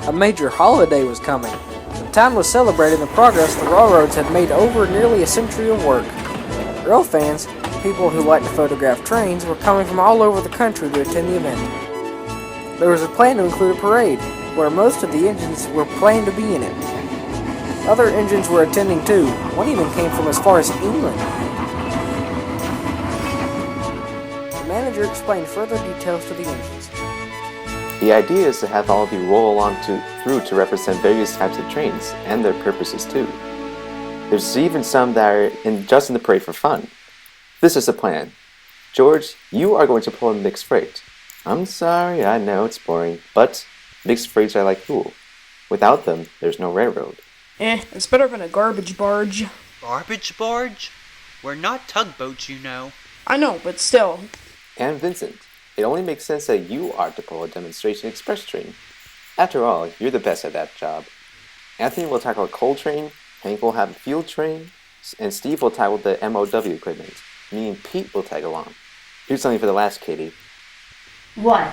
A major holiday was coming. The town was celebrating the progress the railroads had made over nearly a century of work. Rail fans, people who like to photograph trains, were coming from all over the country to attend the event. There was a plan to include a parade, where most of the engines were planned to be in it. Other engines were attending too. One even came from as far as England. The manager explained further details to the engines. The idea is to have all of you roll along through to represent various types of trains, and their purposes too. There's even some that are just in the parade for fun. This is the plan. George, you are going to pull in mixed freight. I'm sorry, I know it's boring, but mixed freights are like cool. Without them, there's no railroad. It's better than a garbage barge. Garbage barge? We're not tugboats, you know. I know, but still. And Vincent, it only makes sense that you are to pull a demonstration express train. After all, you're the best at that job. Anthony will tackle a coal train, Hank will have a field train, and Steve will tackle the MOW equipment. Me and Pete will tag along. Here's something for the last, Katie. What?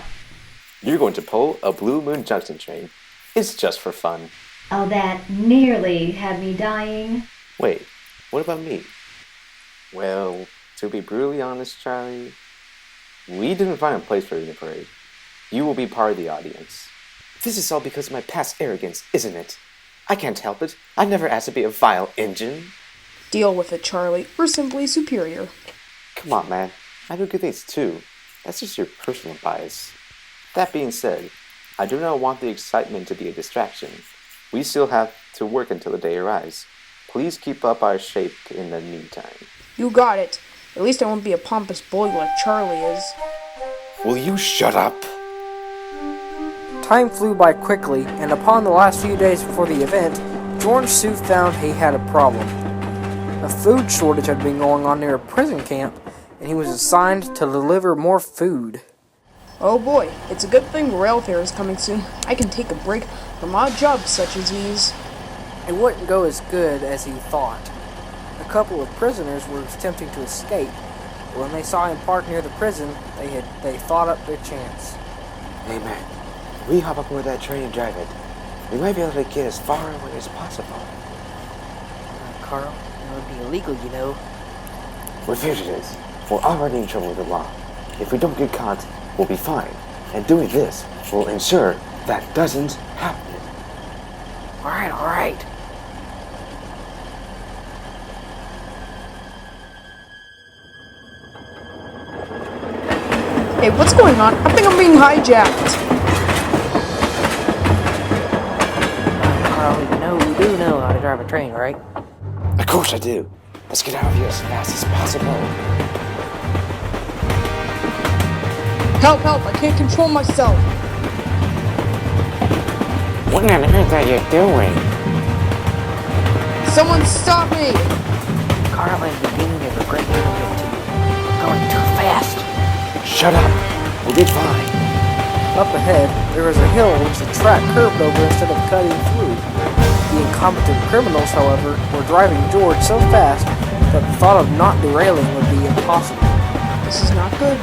You're going to pull a Blue Moon Junction train. It's just for fun. Oh, that nearly had me dying. Wait, what about me? Well, to be brutally honest, Charlie, we didn't find a place for you in the parade. You will be part of the audience. This is all because of my past arrogance, isn't it? I can't help it. I never asked to be a vile engine. Deal with it, Charlie. We're simply superior. Come on, man. I do good things too. That's just your personal bias. That being said, I do not want the excitement to be a distraction. We still have to work until the day arrives. Please keep up our shape in the meantime. You got it. At least I won't be a pompous boy like Charlie is. Will you shut up? Time flew by quickly, and upon the last few days before the event, George soon found he had a problem. A food shortage had been going on near a prison camp, and he was assigned to deliver more food. Oh boy, it's a good thing rail fare is coming soon. I can take a break from odd jobs such as these. It wouldn't go as good as he thought. A couple of prisoners were attempting to escape, but when they saw him parked near the prison, they thought up their chance. Hey man, we hop aboard that train and drive it. We might be able to get as far away as possible. Carl, that would be illegal, you know. We're fugitives. We're already in trouble with the law. If we don't get caught, we'll be fine. And doing this will ensure that doesn't happen. Alright. Hey, what's going on? I think I'm being hijacked. Carl, you do know how to drive a train, right? Of course I do. Let's get out of here as fast as possible. Help, I can't control myself. What on earth are you doing? Someone stop me! Carl is beginning of a great deal too. Going too fast. Shut up. We'll be fine. Up ahead, there was a hill which the track curved over instead of cutting through. The incompetent criminals, however, were driving George so fast that the thought of not derailing would be impossible. This is not good.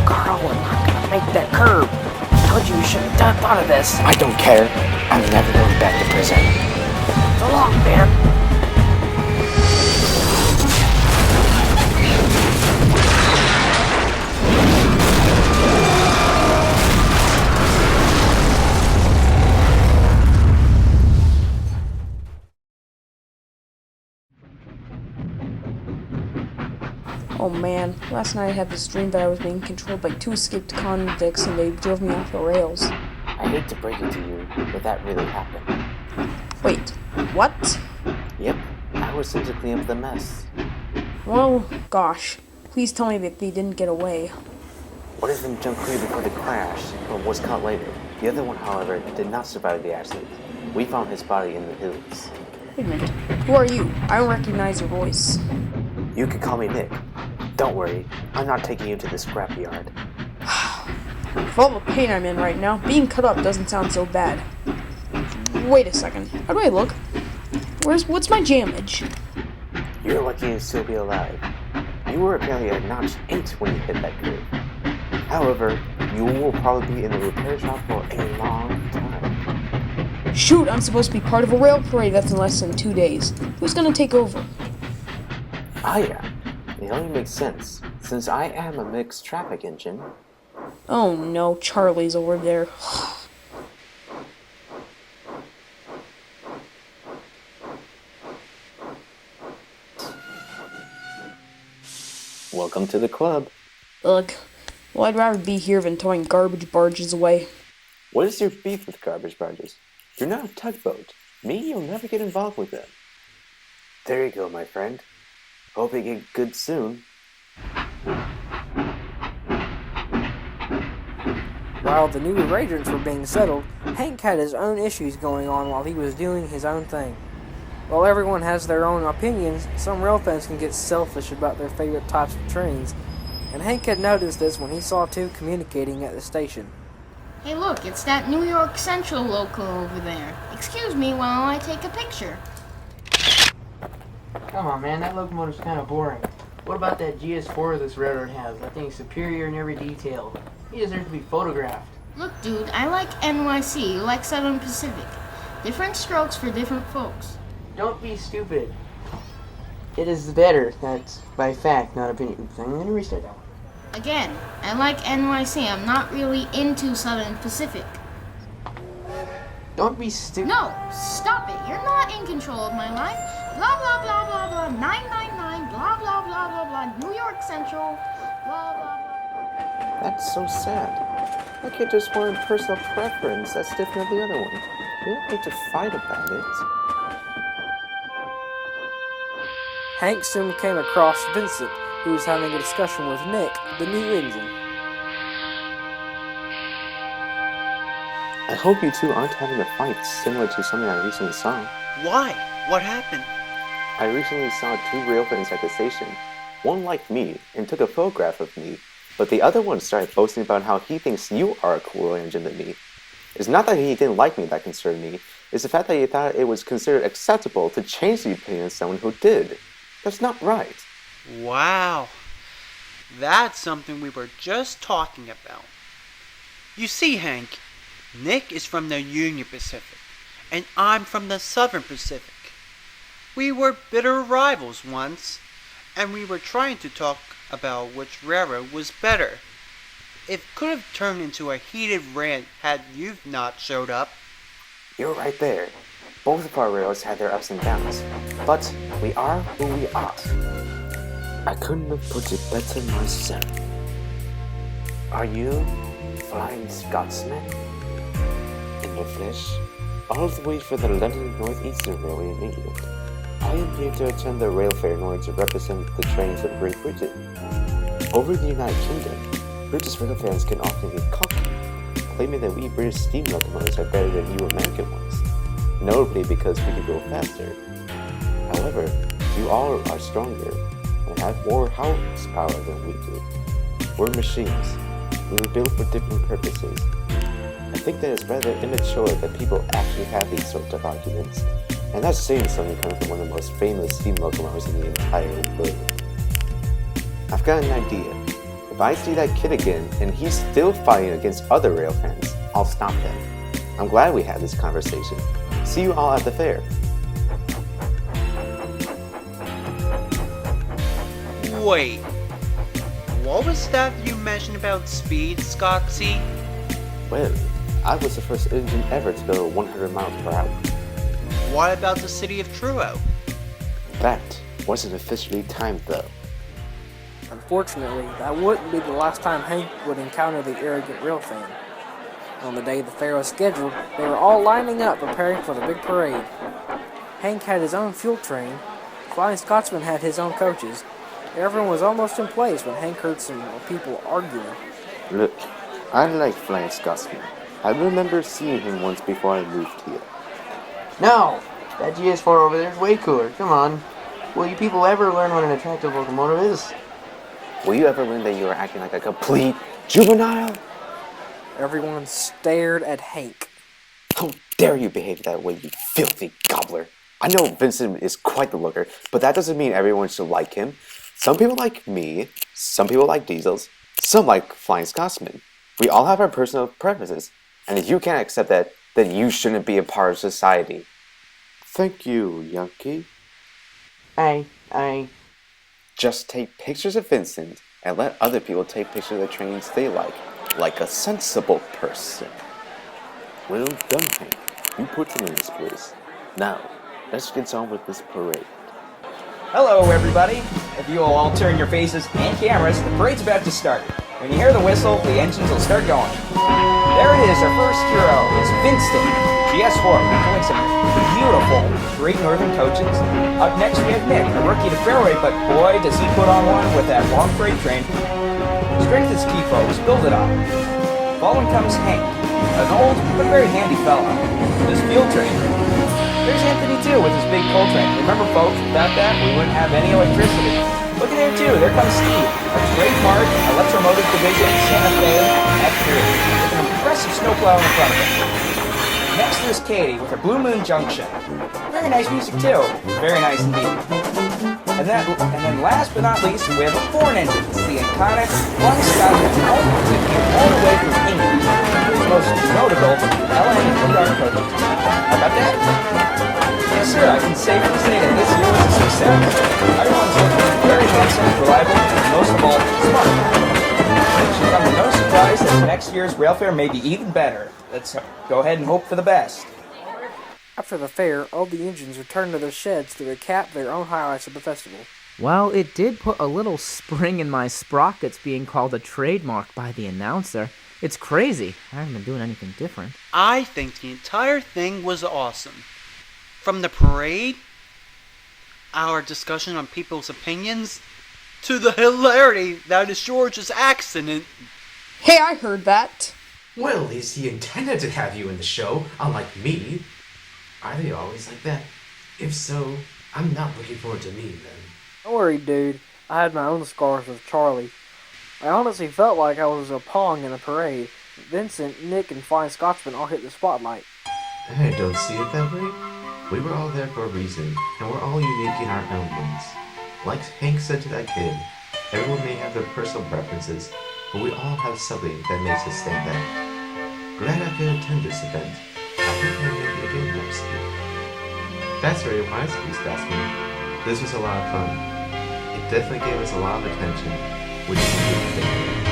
Carl, we're not gonna make that curve. I told you should have thought of this. I don't care. I'm never going back to prison. So long, man. man, last night I had this dream that I was being controlled by two escaped convicts and they drove me off the rails. I hate to break it to you, but that really happened. Wait, what? Yep, I was sent to clean up the mess. Well, gosh, please tell me that they didn't get away. One of them jumped clear before the crash, but was caught later. The other one, however, did not survive the accident. We found his body in the hills. Wait a minute, who are you? I don't recognize your voice. You can call me Nick. Don't worry, I'm not taking you to the scrapyard. With all the pain I'm in right now, being cut up doesn't sound so bad. Wait a second, how do I look? What's my damage? You're lucky to still be alive. You were apparently a notch 8 when you hit that curve. However, you will probably be in the repair shop for a long time. Shoot, I'm supposed to be part of a rail parade that's in less than 2 days. Who's gonna take over? I am. It only makes sense, since I am a mixed traffic engine. Oh no, Charlie's over there. Welcome to the club. Ugh. Well, I'd rather be here than towing garbage barges away. What is your beef with garbage barges? You're not a tugboat. Me, you'll never get involved with them. There you go, my friend. Hope you get good soon. While the new arrangements were being settled, Hank had his own issues going on while he was doing his own thing. While everyone has their own opinions, some rail fans can get selfish about their favorite types of trains, and Hank had noticed this when he saw two communicating at the station. Hey look, it's that New York Central local over there. Excuse me while I take a picture. Come on, man, that locomotive's kind of boring. What about that GS4 this railroad has? That thing's superior in every detail. He deserves to be photographed. Look, dude, I like NYC, you like Southern Pacific. Different strokes for different folks. Don't be stupid. It is better. That's by fact, not opinion. I'm going to restart that one. Again, I like NYC. I'm not really into Southern Pacific. Don't be stupid. No, stop it. You're not in control of my life. Blah, blah, blah, blah, blah. 999, blah, blah, blah, blah, blah. New York Central, blah, blah, blah. That's so sad. My kid just wanted personal preference that's different than the other one. You don't need to fight about it. Hank soon came across Vincent, who was having a discussion with Nick, the new engine. I hope you two aren't having a fight similar to something I recently saw. Why? What happened? I recently saw two railfans at the station. One liked me and took a photograph of me, but the other one started boasting about how he thinks you are a cooler engine than me. It's not that he didn't like me that concerned me, it's the fact that he thought it was considered acceptable to change the opinion of someone who did. That's not right. Wow. That's something we were just talking about. You see, Hank, Nick is from the Union Pacific, and I'm from the Southern Pacific. We were bitter rivals once, and we were trying to talk about which railroad was better. It could have turned into a heated rant had you not showed up. You're right there. Both of our rails had their ups and downs, but we are who we are. I couldn't have put it better myself. Are you Flying Scotsman? In the flesh, all the way for the London Northeastern Railway in England. I am here to attend the rail fair in order to represent the trains of Great Britain. Over in the United Kingdom, British rail fans can often get cocky, claiming that we British steam locomotives are better than you American ones, notably because we can go faster. However, you all are stronger and have more horsepower than we do. We're machines. We were built for different purposes. I think that it's rather immature that people actually have these sorts of arguments, and that's saying something coming from one of the most famous steam locomotives in the entire world. I've got an idea. If I see that kid again and he's still fighting against other rail fans, I'll stop him. I'm glad we had this conversation. See you all at the fair. Wait. What was that you mentioned about speed, Scotsy? Well, I was the first engine ever to go 100 miles per hour. What about the city of Truro? That wasn't officially timed though. Unfortunately, that wouldn't be the last time Hank would encounter the arrogant real fan. On the day the fair was scheduled, they were all lining up preparing for the big parade. Hank had his own fuel train, Flying Scotsman had his own coaches. Everyone was almost in place when Hank heard some people arguing. Look, I like Flying Scotsman. I remember seeing him once before I moved here. No! That GS4 over there is way cooler. Come on. Will you people ever learn what an attractive locomotive is? Will you ever learn that you are acting like a complete juvenile? Everyone stared at Hank. How dare you behave that way, you filthy gobbler? I know Vincent is quite the looker, but that doesn't mean everyone should like him. Some people like me, some people like diesels, some like Flying Scotsman. We all have our personal preferences, and if you can't accept that, then you shouldn't be a part of society. Thank you, Yankee. I... Just take pictures of Vincent and let other people take pictures of the trains they like a sensible person. Well done, Hank. You put them in this place. Now, let's get on with this parade. Hello, everybody. If you will all turn your faces and cameras, the parade's about to start. When you hear the whistle, the engines will start going. There it is, our first hero. It's Vincent, GS4, doing some beautiful Great Northern coaches. Up next, we have Nick, a rookie to fairway, but boy, does he put on one with that long freight train. Strength is key, folks. Build it up. Following comes Hank, an old but very handy fella. This fuel train. There's Anthony, too, with his big coal train. Remember, folks, without that, we wouldn't have any electricity. Look at there, too. There comes Steve, our trademark electromotive division Santa Fe F3, with an impressive snowplow in front of him. Next, there's Katie with her Blue Moon Junction. Very nice music, too. Very nice indeed. And then last but not least, we have Foreign Engines, the iconic Flying Scotsman that came all the way from England. His most notable LA and Dark coaches. How about that? Yes, sir, I can safely say that this year was a success. Everyone's looking very handsome, reliable, and most of all, smart. It should come to no surprise that next year's rail fair may be even better. Let's go ahead and hope for the best. After the fair, all the engines returned to their sheds to recap their own highlights of the festival. Well, it did put a little spring in my sprockets being called a trademark by the announcer. It's crazy. I haven't been doing anything different. I think the entire thing was awesome. From the parade, our discussion on people's opinions, to the hilarity that is George's accident. Hey, I heard that. Well, at least he intended to have you in the show, unlike me. Are they always like that? If so, I'm not looking forward to meeting them. Don't worry, dude. I had my own scars with Charlie. I honestly felt like I was a pawn in a parade. Vincent, Nick, and Flying Scotsman all hit the spotlight. I don't see it that way. We were all there for a reason, and we're all unique in our own ways. Like Hank said to that kid, everyone may have their personal preferences, but we all have something that makes us stand out. Glad I could attend this event. I think I may be again next year. That's very wise of you, Scotsman. This was a lot of fun. It definitely gave us a lot of attention, which is a good thing.